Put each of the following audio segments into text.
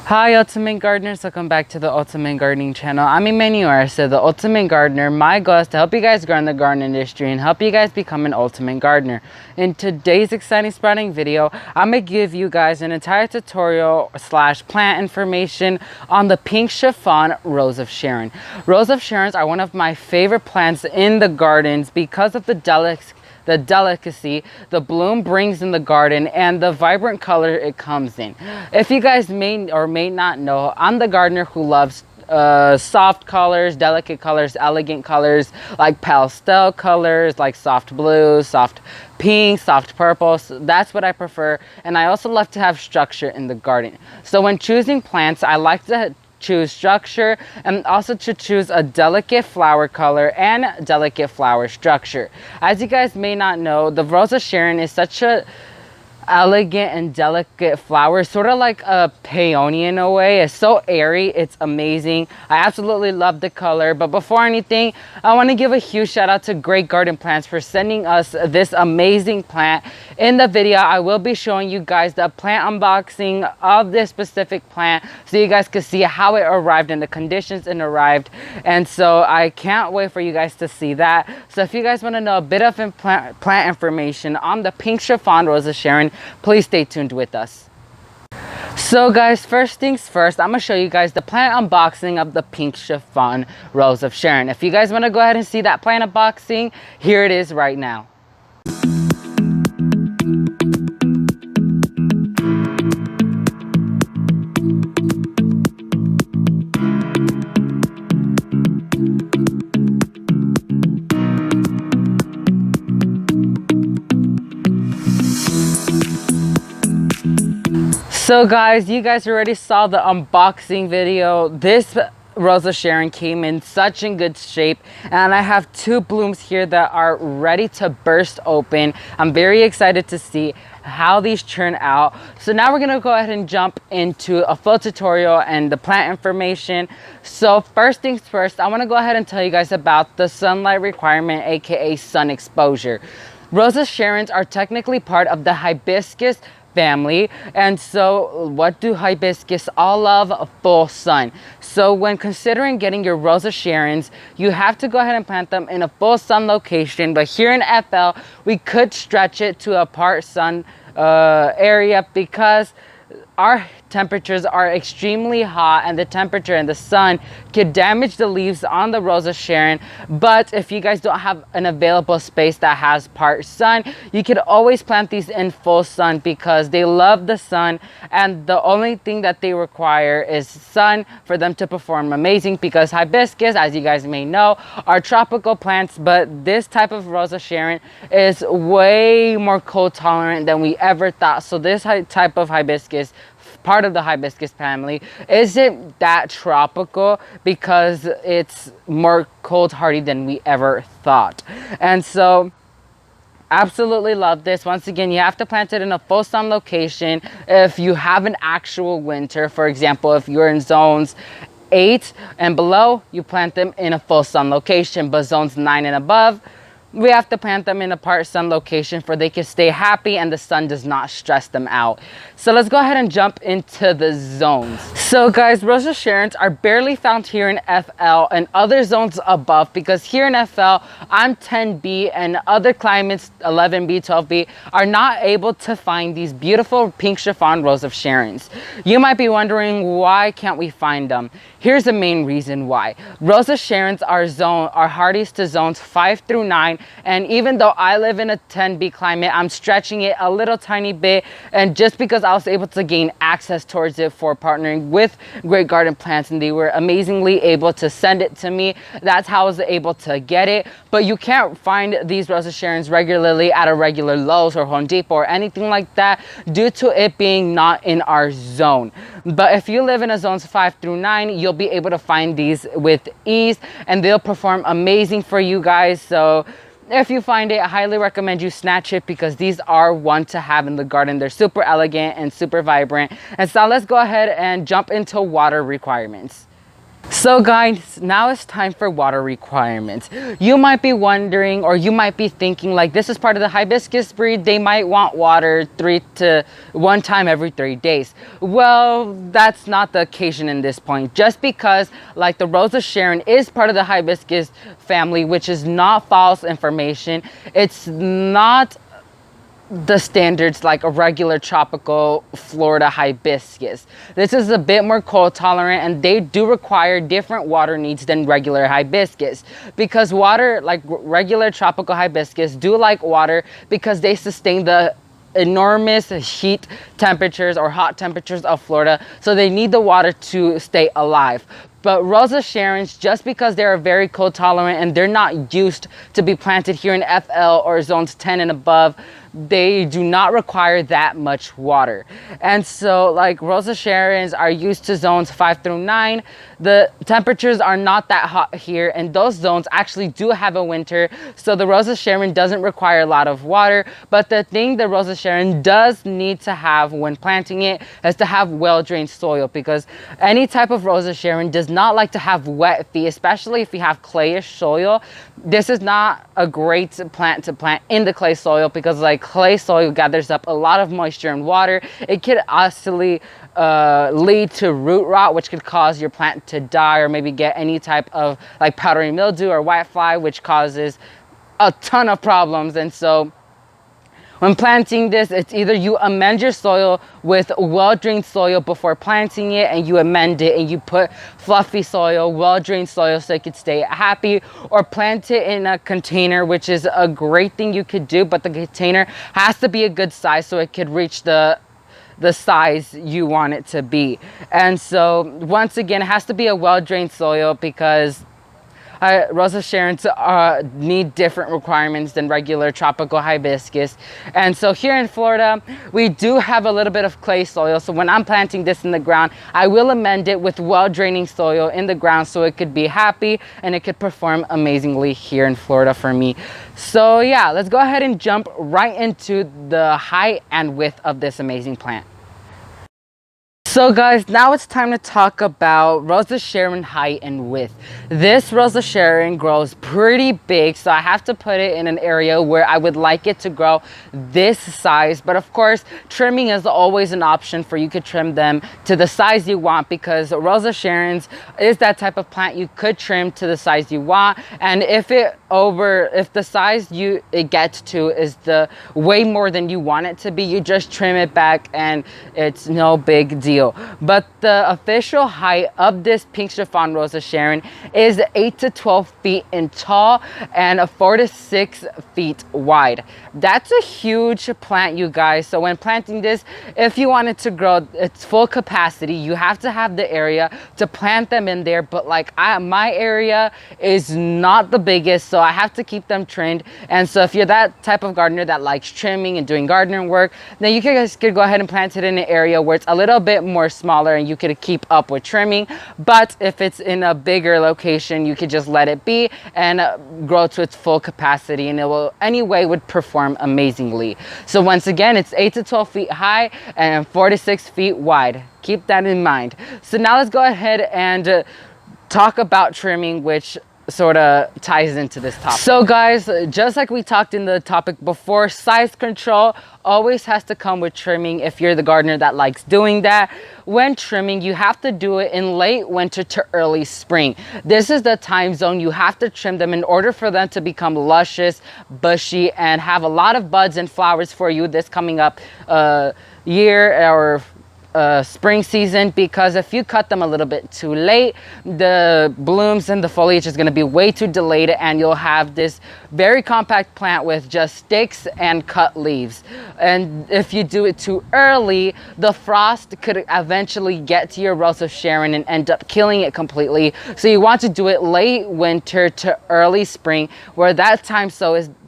Hi Ultimate Gardeners, welcome back to the Ultimate Gardening channel. I'm Emmanuel, so the Ultimate Gardener. My goal is to help you guys grow in the garden industry and help you guys become an Ultimate Gardener. In today's exciting sprouting video, I'm going to give you guys an entire tutorial / plant information on the pink chiffon Rose of Sharon. Rose of Sharons are one of my favorite plants in the gardens because of the delicacy the bloom brings in the garden and the vibrant color it comes in. If you guys may or may not know, I'm the gardener who loves soft colors, delicate colors, elegant colors, like pastel colors, like soft blue, soft pink, soft purple. So that's what I prefer. And I also love to have structure in the garden. So when choosing plants, I like to choose structure and also to choose a delicate flower color and delicate flower structure. As you guys may not know, the Rose of Sharon is such a elegant and delicate flower, sort of like a peony in a way. It's so airy, it's amazing. I absolutely love the color. But before anything, I want to give a huge shout out to Great Garden Plants for sending us this amazing plant. In the video, I will be showing you guys the plant unboxing of this specific plant so you guys can see how it arrived and the conditions it arrived. And so I can't wait for you guys to see that. So if you guys want to know a bit of plant information on the pink chiffon Rose of Sharon, please stay tuned with us. So guys, first things first, I'm going to show you guys the plant unboxing of the pink chiffon Rose of Sharon. If you guys want to go ahead and see that plant unboxing, here it is right now. So guys, you guys already saw the unboxing video. This Rose of Sharon came in such in good shape, and I have two blooms here that are ready to burst open. I'm very excited to see how these turn out. So now we're gonna go ahead and jump into a full tutorial and the plant information. So first things first, I want to go ahead and tell you guys about the sunlight requirement, aka sun exposure. Rose of Sharons are technically part of the hibiscus family, and so what do hibiscus all love? Full sun. So when considering getting your Rose of Sharons, you have to go ahead and plant them in a full sun location. But here in FL, we could stretch it to a part sun area because our temperatures are extremely hot, and the temperature and the sun could damage the leaves on the Rose of Sharon. But if you guys don't have an available space that has part sun, you could always plant these in full sun because they love the sun, and the only thing that they require is sun for them to perform amazing. Because hibiscus, as you guys may know, are tropical plants, but this type of Rose of Sharon is way more cold tolerant than we ever thought. So this type of hibiscus, part of the hibiscus family, isn't that tropical because it's more cold hardy than we ever thought. And so absolutely love this. Once again, you have to plant it in a full sun location. If you have an actual winter, for example, if you're in zones 8 and below, you plant them in a full sun location. But zones 9 and above, we have to plant them in a part sun location for they can stay happy and the sun does not stress them out. So let's go ahead and jump into the zones. So guys, Rose of Sharons are barely found here in FL and other zones above, because here in FL, I'm 10B, and other climates, 11B, 12B, are not able to find these beautiful pink chiffon Rose of Sharons. You might be wondering, why can't we find them? Here's the main reason why. Rose of Sharons are hardiest to zones 5 through 9. And even though I live in a 10B climate, I'm stretching it a little tiny bit. And just because I was able to gain access towards it for partnering with Great Garden Plants, and they were amazingly able to send it to me, that's how I was able to get it. But you can't find these Rose of Sharons regularly at a regular Lowe's or Home Depot or anything like that due to it being not in our zone. But if you live in a zones 5 through 9, you'll be able to find these with ease, and they'll perform amazing for you guys. So if you find it, I highly recommend you snatch it because these are one to have in the garden. They're super elegant and super vibrant. And so let's go ahead and jump into water requirements. So guys, now it's time for water requirements. You might be wondering, or you might be thinking like, this is part of the hibiscus breed, they might want water 1 time every 3 days. Well, that's not the occasion in this point. Just because like the Rose of Sharon is part of the hibiscus family, which is not false information. It's not the standards like a regular tropical Florida hibiscus. This is a bit more cold tolerant, and they do require different water needs than regular hibiscus, because water, like regular tropical hibiscus, do like water because they sustain the enormous heat temperatures or hot temperatures of Florida, so they need the water to stay alive. But Rose of Sharons, just because they're very cold tolerant and they're not used to be planted here in FL or zones 10 and above, they do not require that much water. And so like Rose of Sharons are used to zones 5 through 9. The temperatures are not that hot here, and those zones actually do have a winter, so the Rose of Sharon doesn't require a lot of water. But the thing the Rose of Sharon does need to have when planting it is to have well-drained soil, because any type of Rose of Sharon does not like to have wet feet, especially if you have clayish soil. This is not a great plant to plant in the clay soil, because like clay soil gathers up a lot of moisture and water. It could actually lead to root rot, which could cause your plant to die, or maybe get any type of like powdery mildew or whitefly, which causes a ton of problems. And so when planting this, it's either you amend your soil with well-drained soil before planting it, and you amend it and you put fluffy soil, well-drained soil, so it could stay happy, or plant it in a container, which is a great thing you could do, but the container has to be a good size so it could reach the size you want it to be. And so once again, it has to be a well-drained soil, because Rose of Sharons need different requirements than regular tropical hibiscus. And so here in Florida, we do have a little bit of clay soil. So when I'm planting this in the ground, I will amend it with well-draining soil in the ground so it could be happy and it could perform amazingly here in Florida for me. So yeah, let's go ahead and jump right into the height and width of this amazing plant. So guys, now it's time to talk about Rose of Sharon height and width. This Rose of Sharon grows pretty big, so I have to put it in an area where I would like it to grow this size. But of course, trimming is always an option for you could trim them to the size you want, because Rose of Sharons is that type of plant you could trim to the size you want. And if the size it gets to is the way more than you want it to be, you just trim it back and it's no big deal. But the official height of this pink chiffon Rose of Sharon is 8 to 12 feet in tall and 4 to 6 feet wide. That's a huge plant, you guys. So when planting this, if you want it to grow its full capacity, you have to have the area to plant them in there. But like my area is not the biggest, so I have to keep them trimmed. And so if you're that type of gardener that likes trimming and doing gardening work, then you guys could go ahead and plant it in an area where it's a little bit more smaller and you could keep up with trimming. But if it's in a bigger location, you could just let it be and grow to its full capacity, and it will anyway would perform amazingly. So once again, it's 8 to 12 feet high and 4 to 6 feet wide. Keep that in mind. So now let's go ahead and talk about trimming, which sort of ties into this topic. So guys, just like we talked in the topic before, size control always has to come with trimming if you're the gardener that likes doing that. When trimming, you have to do it in late winter to early spring. This is the time zone you have to trim them in order for them to become luscious, bushy, and have a lot of buds and flowers for you this coming up year or spring season. Because if you cut them a little bit too late, the blooms and the foliage is going to be way too delayed, and you'll have this very compact plant with just sticks and cut leaves. And if you do it too early, the frost could eventually get to your Rose of Sharon and end up killing it completely. So you want to do it late winter to early spring, where that time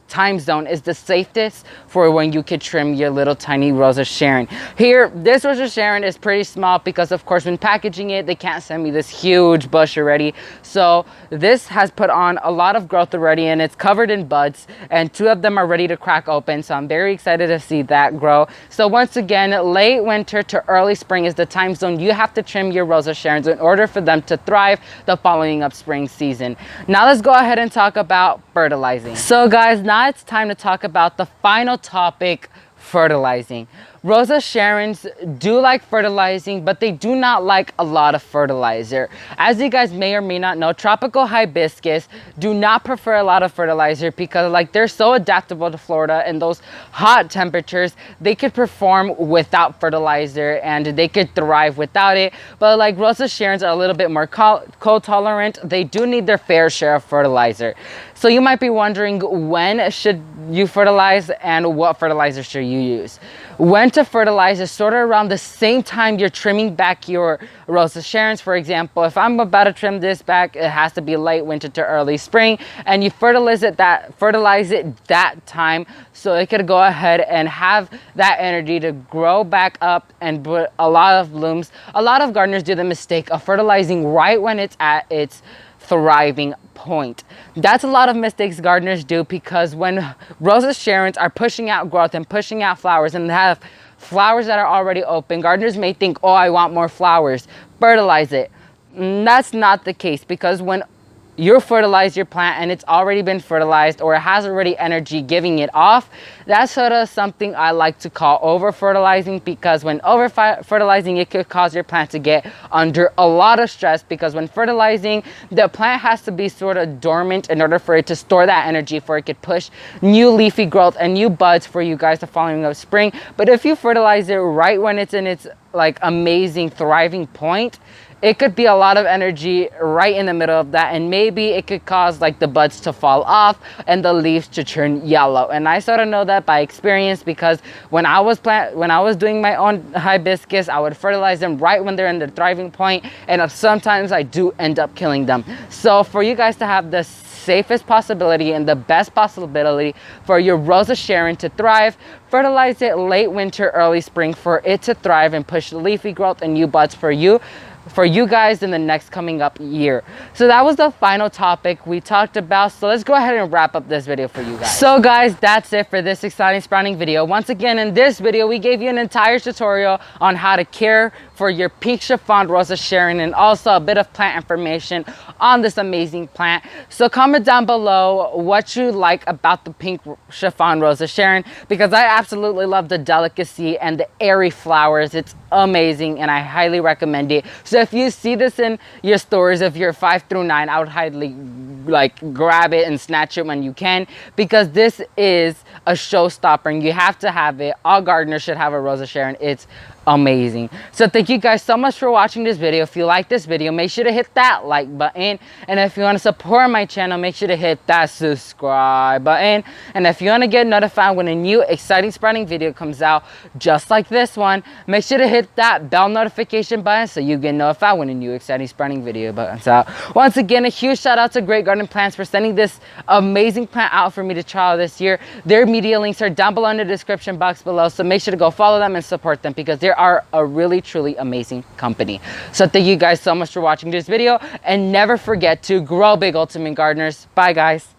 time zone is the safest for when you could trim your little tiny Rosa Sharon. Here, this Rosa Sharon is pretty small because of course when packaging it, they can't send me this huge bush already. So this has put on a lot of growth already, and it's covered in buds, and 2 of them are ready to crack open. So I'm very excited to see that grow. So once again, late winter to early spring is the time zone you have to trim your Rosa Sharons in order for them to thrive the following up spring season. Now let's go ahead and talk about fertilizing. So guys, now it's time to talk about the final topic, fertilizing. Rosa Sharons do like fertilizing, but they do not like a lot of fertilizer. As you guys may or may not know, tropical hibiscus do not prefer a lot of fertilizer because like they're so adaptable to Florida and those hot temperatures, they could perform without fertilizer and they could thrive without it. But like Rosa Sharons are a little bit more cold tolerant, they do need their fair share of fertilizer. So you might be wondering, when should you fertilize and what fertilizer should you use? When to fertilize is sort of around the same time you're trimming back your Rosa Sharons. For example, if I'm about to trim this back, it has to be late winter to early spring, and you fertilize it that time so it could go ahead and have that energy to grow back up and put a lot of blooms. A lot of gardeners do the mistake of fertilizing right when it's at its thriving point. That's a lot of mistakes gardeners do, because when Rosa Sharons are pushing out growth and pushing out flowers and have flowers that are already open, gardeners may think, oh, I want more flowers, fertilize it. That's not the case, because when you fertilize your plant and it's already been fertilized or it has already energy giving it off, that's sort of something I like to call over fertilizing, because when over fertilizing, it could cause your plant to get under a lot of stress, because when fertilizing, the plant has to be sort of dormant in order for it to store that energy, for it could push new leafy growth and new buds for you guys the following of spring. But if you fertilize it right when it's in its like amazing thriving point, it could be a lot of energy right in the middle of that, and maybe it could cause like the buds to fall off and the leaves to turn yellow. And I sort of know that by experience, because when I was doing my own hibiscus, I would fertilize them right when they're in the thriving point, and sometimes I do end up killing them. So for you guys to have the safest possibility and the best possibility for your Rosa Sharon to thrive, fertilize it late winter, early spring for it to thrive and push leafy growth and new buds for you guys in the next coming up year. So that was the final topic we talked about. So let's go ahead and wrap up this video for you guys. So guys, that's it for this exciting sprouting video. Once again, in this video, we gave you an entire tutorial on how to care for your pink chiffon Rosa Sharon, and also a bit of plant information on this amazing plant. So comment down below what you like about the pink chiffon Rosa Sharon, because I absolutely love the delicacy and the airy flowers. It's amazing and I highly recommend it. So if you see this in your stores, if you're 5 through 9, I would highly like grab it and snatch it when you can, because this is a showstopper and you have to have it. All gardeners should have a Rosa Sharon. It's amazing. So thank you guys so much for watching this video. If you like this video, make sure to hit that like button, and if you want to support my channel, make sure to hit that subscribe button. And if you want to get notified when a new exciting sprouting video comes out just like this one, make sure to hit that bell notification button so you get notified when a new exciting sprouting video comes out. Once again, a huge shout out to Great Garden Plants for sending this amazing plant out for me to trial this year. Their media links are down below in the description box below, so make sure to go follow them and support them, because they're are a really truly amazing company. So thank you guys so much for watching this video, and never forget to grow big, ultimate gardeners. Bye guys.